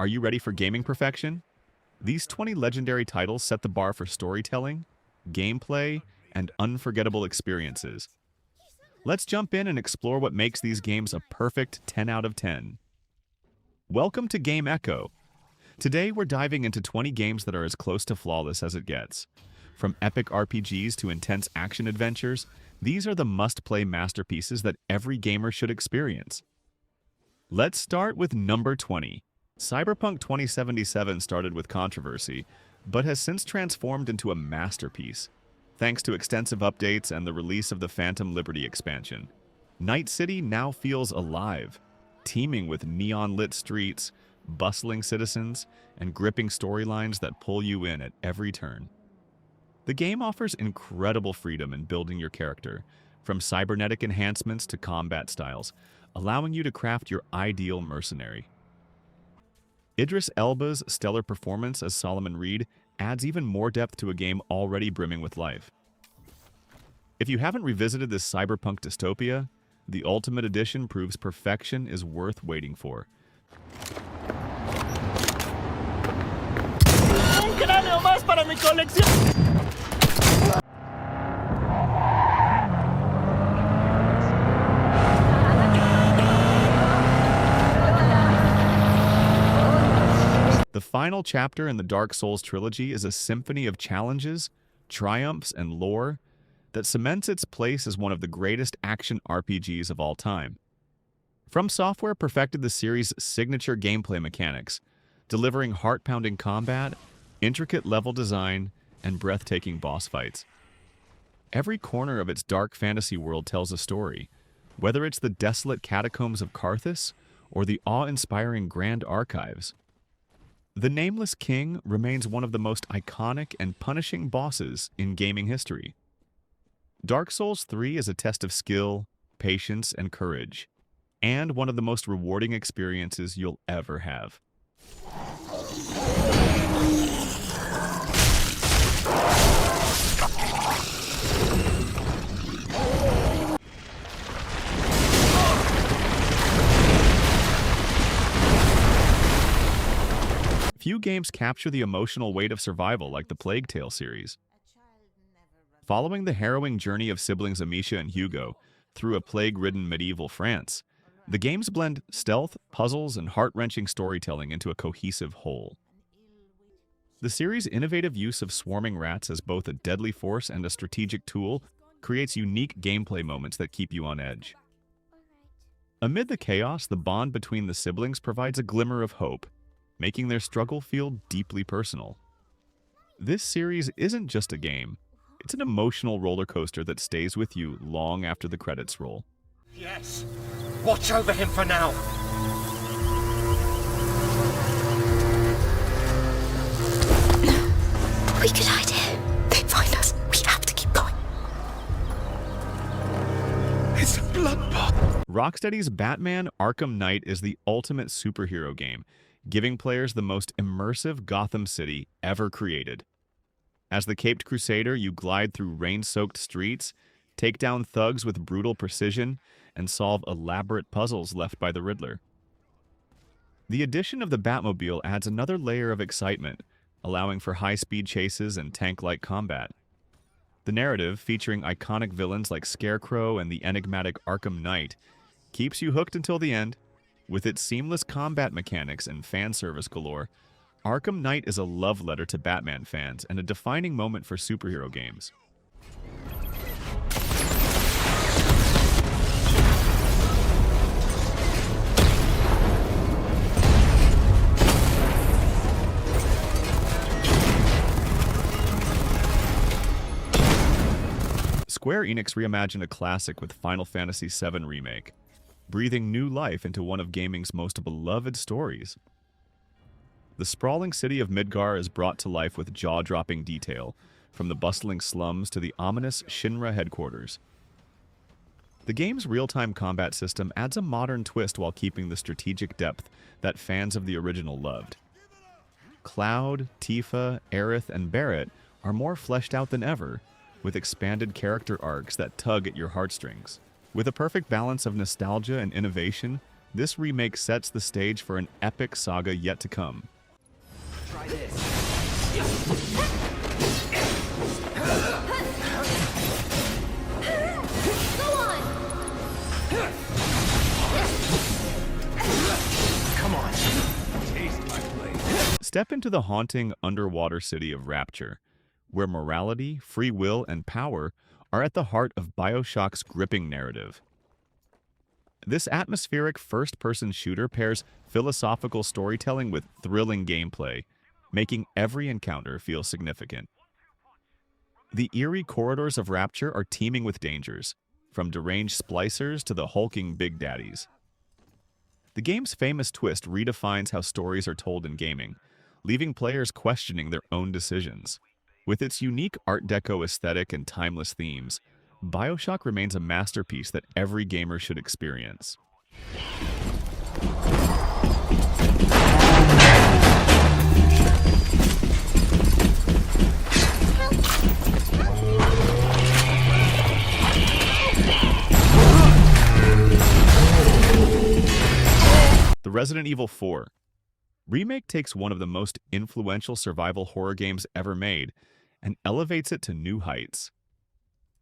Are you ready for gaming perfection? These 20 legendary titles set the bar for storytelling, gameplay, and unforgettable experiences. Let's jump in and explore what makes these games a perfect 10 out of 10. Welcome to Game Echo. Today we're diving into 20 games that are as close to flawless as it gets. From epic RPGs to intense action adventures, these are the must-play masterpieces that every gamer should experience. Let's start with number 20. Cyberpunk 2077 started with controversy, but has since transformed into a masterpiece, thanks to extensive updates and the release of the Phantom Liberty expansion. Night City now feels alive, teeming with neon-lit streets, bustling citizens, and gripping storylines that pull you in at every turn. The game offers incredible freedom in building your character, from cybernetic enhancements to combat styles, allowing you to craft your ideal mercenary. Idris Elba's stellar performance as Solomon Reed adds even more depth to a game already brimming with life. If you haven't revisited this cyberpunk dystopia, the Ultimate Edition proves perfection is worth waiting for. ¡Un cráneo más para mi colección! The final chapter in the Dark Souls trilogy is a symphony of challenges, triumphs, and lore that cements its place as one of the greatest action RPGs of all time. From Software perfected the series' signature gameplay mechanics, delivering heart-pounding combat, intricate level design, and breathtaking boss fights. Every corner of its dark fantasy world tells a story, whether it's the desolate catacombs of Carthus or the awe-inspiring Grand Archives. The Nameless King remains one of the most iconic and punishing bosses in gaming history. Dark Souls 3 is a test of skill, patience, and courage, and one of the most rewarding experiences you'll ever have. Few games capture the emotional weight of survival like the Plague Tale series. Following the harrowing journey of siblings Amisha and Hugo through a plague-ridden medieval France, the games blend stealth, puzzles, and heart-wrenching storytelling into a cohesive whole. The series' innovative use of swarming rats as both a deadly force and a strategic tool creates unique gameplay moments that keep you on edge. Amid the chaos, the bond between the siblings provides a glimmer of hope, making their struggle feel deeply personal. This series isn't just a game, it's an emotional roller coaster that stays with you long after the credits roll. Yes! Watch over him for now! We could hide here. They'd find us. We have to keep going. It's a bloodbath! Rocksteady's Batman Arkham Knight is the ultimate superhero game, giving players the most immersive Gotham City ever created. As the Caped Crusader, you glide through rain-soaked streets, take down thugs with brutal precision, and solve elaborate puzzles left by the Riddler. The addition of the Batmobile adds another layer of excitement, allowing for high-speed chases and tank-like combat. The narrative, featuring iconic villains like Scarecrow and the enigmatic Arkham Knight, keeps you hooked until the end. With its seamless combat mechanics and fan service galore, Arkham Knight is a love letter to Batman fans and a defining moment for superhero games. Square Enix reimagined a classic with Final Fantasy VII Remake, breathing new life into one of gaming's most beloved stories. The sprawling city of Midgar is brought to life with jaw-dropping detail, from the bustling slums to the ominous Shinra headquarters. The game's real-time combat system adds a modern twist while keeping the strategic depth that fans of the original loved. Cloud, Tifa, Aerith, and Barret are more fleshed out than ever, with expanded character arcs that tug at your heartstrings. With a perfect balance of nostalgia and innovation, This remake sets the stage for an epic saga yet to come. Try this. Go on! Come on. Taste my blade. Step into the haunting underwater city of Rapture, where morality, free will, and power are at the heart of Bioshock's gripping narrative. This atmospheric first-person shooter pairs philosophical storytelling with thrilling gameplay, making every encounter feel significant. The eerie corridors of Rapture are teeming with dangers, from deranged splicers to the hulking Big Daddies. The game's famous twist redefines how stories are told in gaming, leaving players questioning their own decisions. With its unique Art Deco aesthetic and timeless themes, Bioshock remains a masterpiece that every gamer should experience. The Resident Evil 4 Remake takes one of the most influential survival horror games ever made and elevates it to new heights.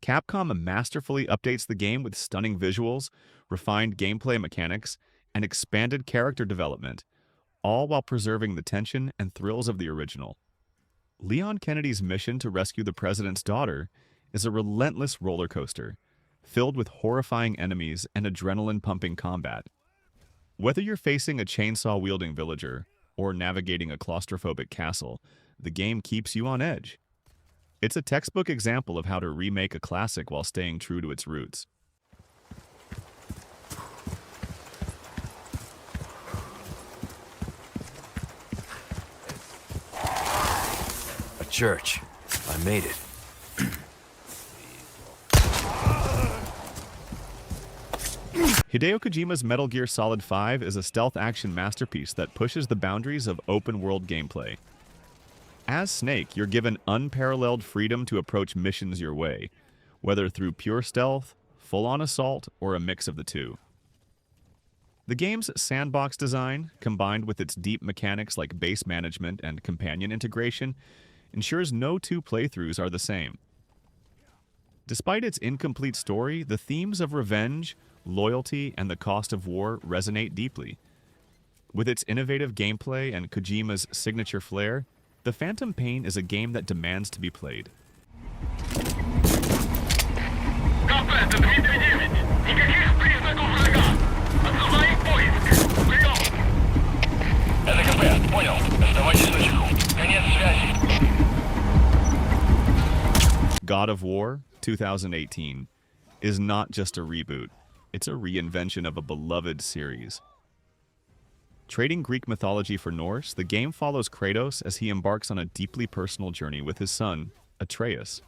Capcom masterfully updates the game with stunning visuals, refined gameplay mechanics, and expanded character development, all while preserving the tension and thrills of the original. Leon Kennedy's mission to rescue the president's daughter is a relentless roller coaster, filled with horrifying enemies and adrenaline-pumping combat. Whether you're facing a chainsaw-wielding villager or navigating a claustrophobic castle, the game keeps you on edge. It's a textbook example of how to remake a classic while staying true to its roots. A church. I made it. Hideo Kojima's Metal Gear Solid 5 is a stealth action masterpiece that pushes the boundaries of open-world gameplay. As Snake, you're given unparalleled freedom to approach missions your way, whether through pure stealth, full-on assault, or a mix of the two. The game's sandbox design, combined with its deep mechanics like base management and companion integration, ensures no two playthroughs are the same. Despite its incomplete story, the themes of revenge, loyalty, and the cost of war resonate deeply. With its innovative gameplay and Kojima's signature flair, The Phantom Pain is a game that demands to be played. God of War 2018 is not just a reboot, it's a reinvention of a beloved series. Trading Greek mythology for Norse, the game follows Kratos as he embarks on a deeply personal journey with his son, Atreus.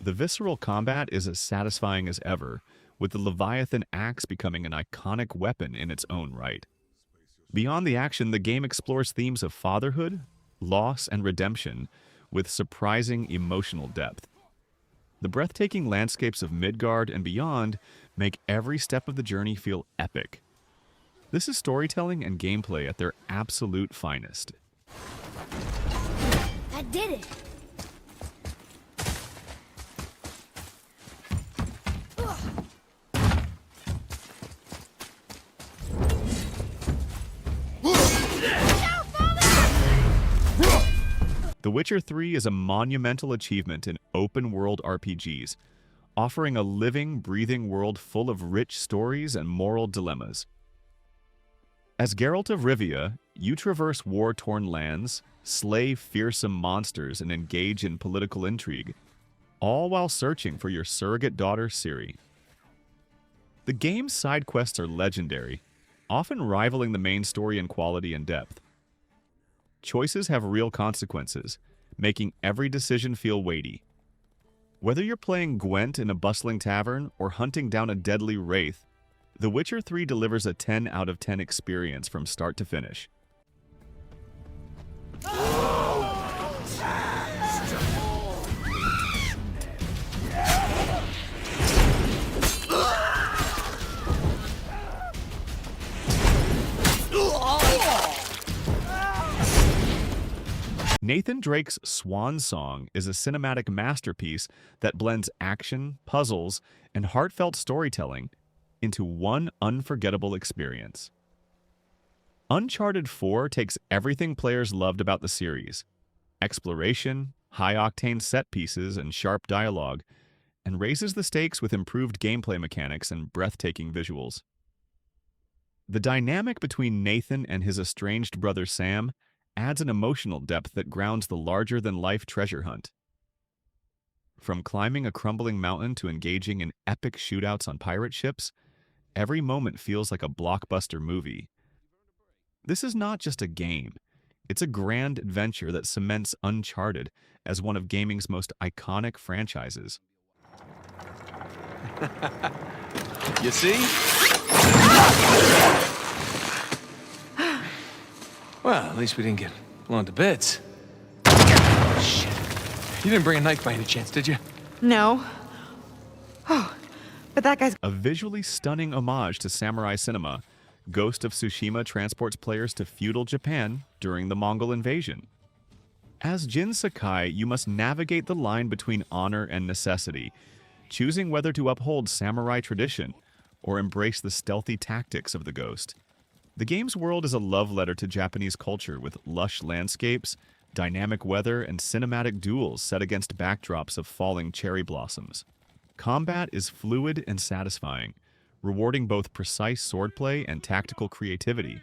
The visceral combat is as satisfying as ever, with the Leviathan axe becoming an iconic weapon in its own right. Beyond the action, the game explores themes of fatherhood, loss, and redemption with surprising emotional depth. The breathtaking landscapes of Midgard and beyond make every step of the journey feel epic. This is storytelling and gameplay at their absolute finest. I did it! The Witcher 3 is a monumental achievement in open-world RPGs, offering a living, breathing world full of rich stories and moral dilemmas. As Geralt of Rivia, you traverse war-torn lands, slay fearsome monsters, and engage in political intrigue, all while searching for your surrogate daughter, Ciri. The game's side quests are legendary, often rivaling the main story in quality and depth. Choices have real consequences, making every decision feel weighty. Whether you're playing Gwent in a bustling tavern or hunting down a deadly wraith, The Witcher 3 delivers a 10 out of 10 experience from start to finish. Nathan Drake's Swan Song is a cinematic masterpiece that blends action, puzzles, and heartfelt storytelling into one unforgettable experience. Uncharted 4 takes everything players loved about the series: exploration, high-octane set pieces, and sharp dialogue, and raises the stakes with improved gameplay mechanics and breathtaking visuals. The dynamic between Nathan and his estranged brother Sam adds an emotional depth that grounds the larger-than-life treasure hunt. From climbing a crumbling mountain to engaging in epic shootouts on pirate ships, every moment feels like a blockbuster movie. This is not just a game. It's a grand adventure that cements Uncharted as one of gaming's most iconic franchises. You see? Well, at least we didn't get blown to bits. Shit. You didn't bring a knife by any chance, did you? No. Oh, but that guy's... A visually stunning homage to samurai cinema, Ghost of Tsushima transports players to feudal Japan during the Mongol invasion. As Jin Sakai, you must navigate the line between honor and necessity, choosing whether to uphold samurai tradition or embrace the stealthy tactics of the Ghost. The game's world is a love letter to Japanese culture with lush landscapes, dynamic weather, and cinematic duels set against backdrops of falling cherry blossoms. Combat is fluid and satisfying, rewarding both precise swordplay and tactical creativity.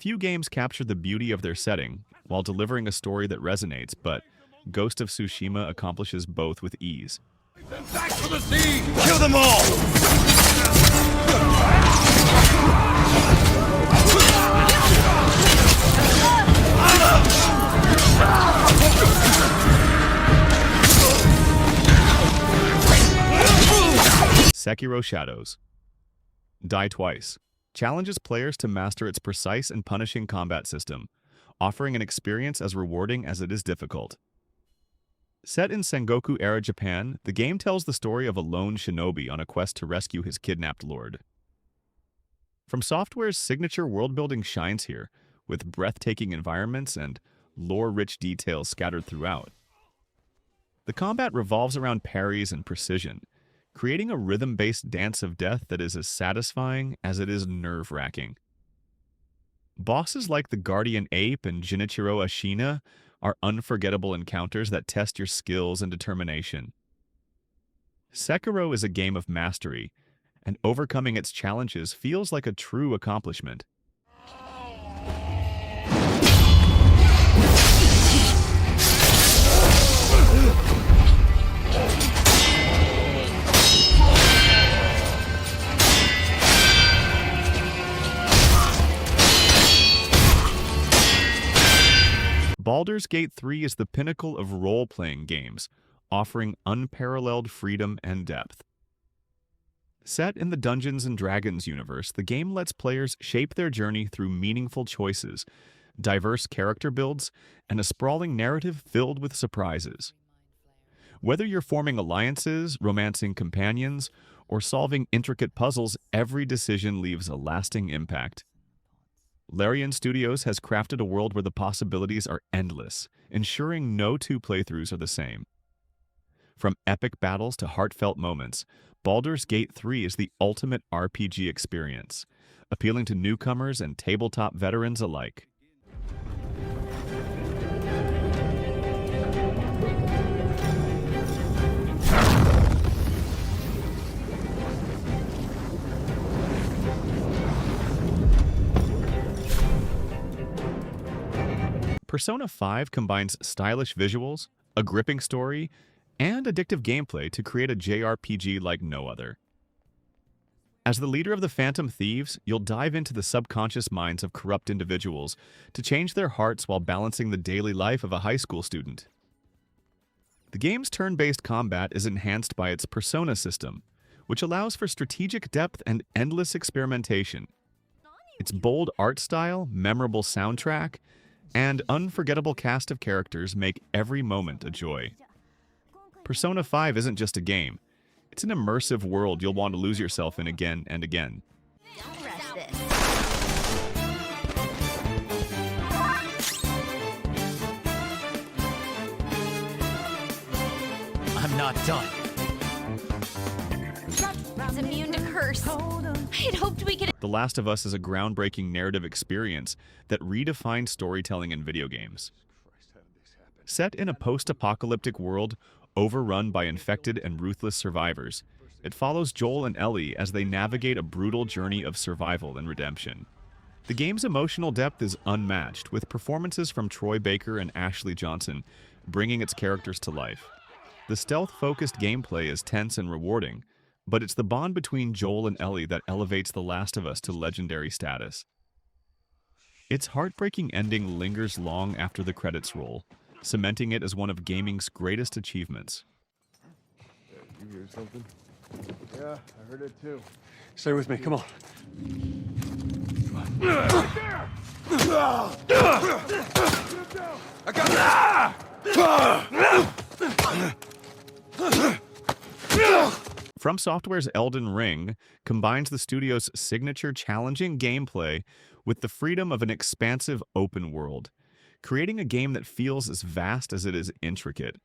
Few games capture the beauty of their setting while delivering a story that resonates, but Ghost of Tsushima accomplishes both with ease. Back to the sea! Kill them all! Sekiro Shadows. Die Twice challenges players to master its precise and punishing combat system, offering an experience as rewarding as it is difficult. Set in Sengoku-era Japan, the game tells the story of a lone shinobi on a quest to rescue his kidnapped lord. From Software's signature world-building shines here, with breathtaking environments and lore-rich details scattered throughout. The combat revolves around parries and precision, creating a rhythm-based dance of death that is as satisfying as it is nerve-wracking. Bosses like the Guardian Ape and Jinichiro Ashina are unforgettable encounters that test your skills and determination. Sekiro is a game of mastery, and overcoming its challenges feels like a true accomplishment. Baldur's Gate 3 is the pinnacle of role-playing games, offering unparalleled freedom and depth. Set in the Dungeons & Dragons universe, the game lets players shape their journey through meaningful choices, diverse character builds, and a sprawling narrative filled with surprises. Whether you're forming alliances, romancing companions, or solving intricate puzzles, every decision leaves a lasting impact. Larian Studios has crafted a world where the possibilities are endless, ensuring no two playthroughs are the same. From epic battles to heartfelt moments, Baldur's Gate 3 is the ultimate RPG experience, appealing to newcomers and tabletop veterans alike. Persona 5 combines stylish visuals, a gripping story, and addictive gameplay to create a JRPG like no other. As the leader of the Phantom Thieves, you'll dive into the subconscious minds of corrupt individuals to change their hearts while balancing the daily life of a high school student. The game's turn-based combat is enhanced by its Persona system, which allows for strategic depth and endless experimentation. Its bold art style, memorable soundtrack, and unforgettable cast of characters make every moment a joy. Persona 5 isn't just a game. It's an immersive world you'll want to lose yourself in again and again. not done. It's immune to curse. I'd hoped we could. The Last of Us is a groundbreaking narrative experience that redefined storytelling in video games. Set in a post-apocalyptic world overrun by infected and ruthless survivors, it follows Joel and Ellie as they navigate a brutal journey of survival and redemption. The game's emotional depth is unmatched, with performances from Troy Baker and Ashley Johnson bringing its characters to life. The stealth-focused gameplay is tense and rewarding, but it's the bond between Joel and Ellie that elevates The Last of Us to legendary status. Its heartbreaking ending lingers long after the credits roll, cementing it as one of gaming's greatest achievements. You hear something? Yeah, I heard it too. Stay with me, come on. I got From Software's Elden Ring combines the studio's signature challenging gameplay with the freedom of an expansive open world, creating a game that feels as vast as it is intricate.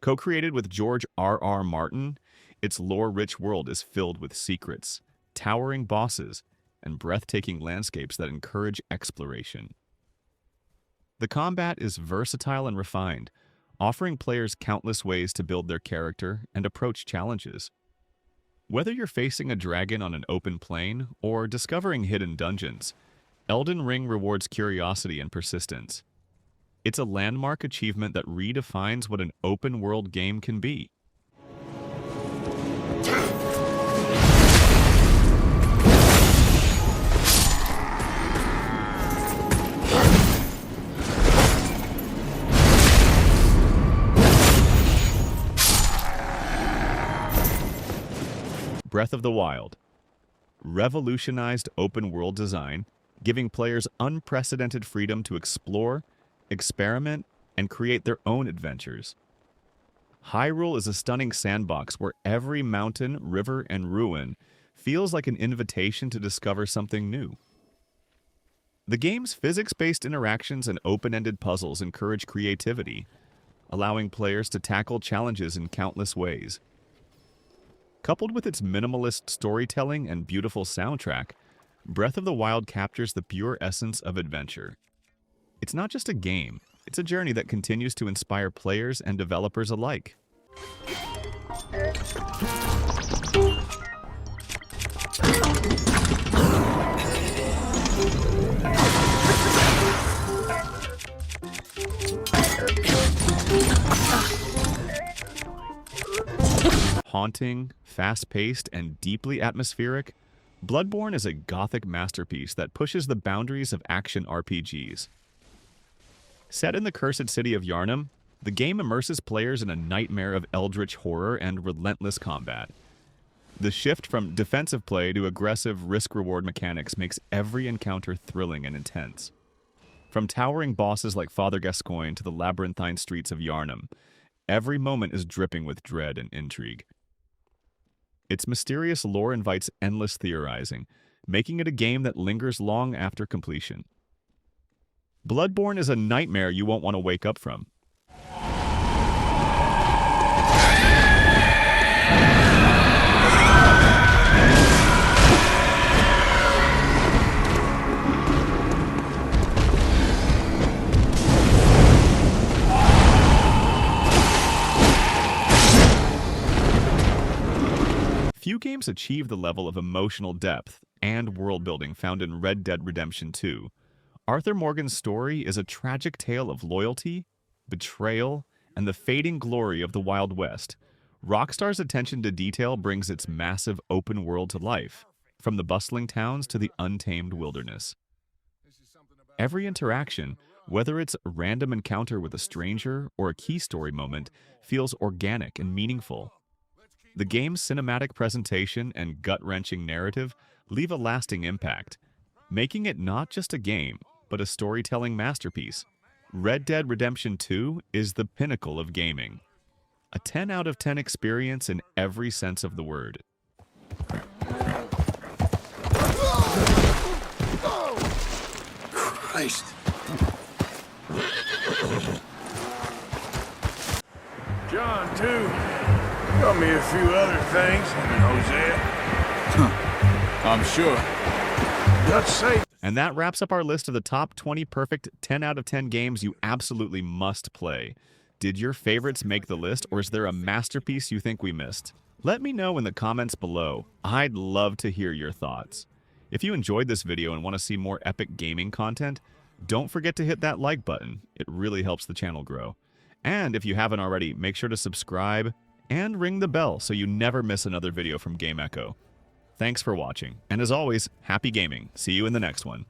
Co-created with George R.R. Martin, its lore-rich world is filled with secrets, towering bosses, and breathtaking landscapes that encourage exploration. The combat is versatile and refined, offering players countless ways to build their character and approach challenges. Whether you're facing a dragon on an open plain or discovering hidden dungeons, Elden Ring rewards curiosity and persistence. It's a landmark achievement that redefines what an open-world game can be. Breath of the Wild revolutionized open-world design, giving players unprecedented freedom to explore, experiment, and create their own adventures. Hyrule is a stunning sandbox where every mountain, river, and ruin feels like an invitation to discover something new. The game's physics-based interactions and open-ended puzzles encourage creativity, allowing players to tackle challenges in countless ways. Coupled with its minimalist storytelling and beautiful soundtrack, Breath of the Wild captures the pure essence of adventure. It's not just a game, it's a journey that continues to inspire players and developers alike. Haunting, fast-paced, and deeply atmospheric, Bloodborne is a gothic masterpiece that pushes the boundaries of action RPGs. Set in the cursed city of Yharnam, the game immerses players in a nightmare of eldritch horror and relentless combat. The shift from defensive play to aggressive risk-reward mechanics makes every encounter thrilling and intense. From towering bosses like Father Gascoigne to the labyrinthine streets of Yharnam, every moment is dripping with dread and intrigue. Its mysterious lore invites endless theorizing, making it a game that lingers long after completion. Bloodborne is a nightmare you won't want to wake up from. Few games achieve the level of emotional depth and world-building found in Red Dead Redemption 2. Arthur Morgan's story is a tragic tale of loyalty, betrayal, and the fading glory of the Wild West. Rockstar's attention to detail brings its massive open world to life, from the bustling towns to the untamed wilderness. Every interaction, whether it's a random encounter with a stranger or a key story moment, feels organic and meaningful. The game's cinematic presentation and gut-wrenching narrative leave a lasting impact, making it not just a game, but a storytelling masterpiece. Red Dead Redemption 2 is the pinnacle of gaming. A 10 out of 10 experience in every sense of the word. Christ. John, too. Got me a few other things, him and Hosea. I'm sure. Let's say And that wraps up our list of the top 20 perfect 10 out of 10 games you absolutely must play. Did your favorites make the list, or is there a masterpiece you think we missed? Let me know in the comments below. I'd love to hear your thoughts. If you enjoyed this video and want to see more epic gaming content, don't forget to hit that like button. It really helps the channel grow. And if you haven't already, make sure to subscribe and ring the bell so you never miss another video from Game Echo. Thanks for watching, and as always, happy gaming. See you in the next one.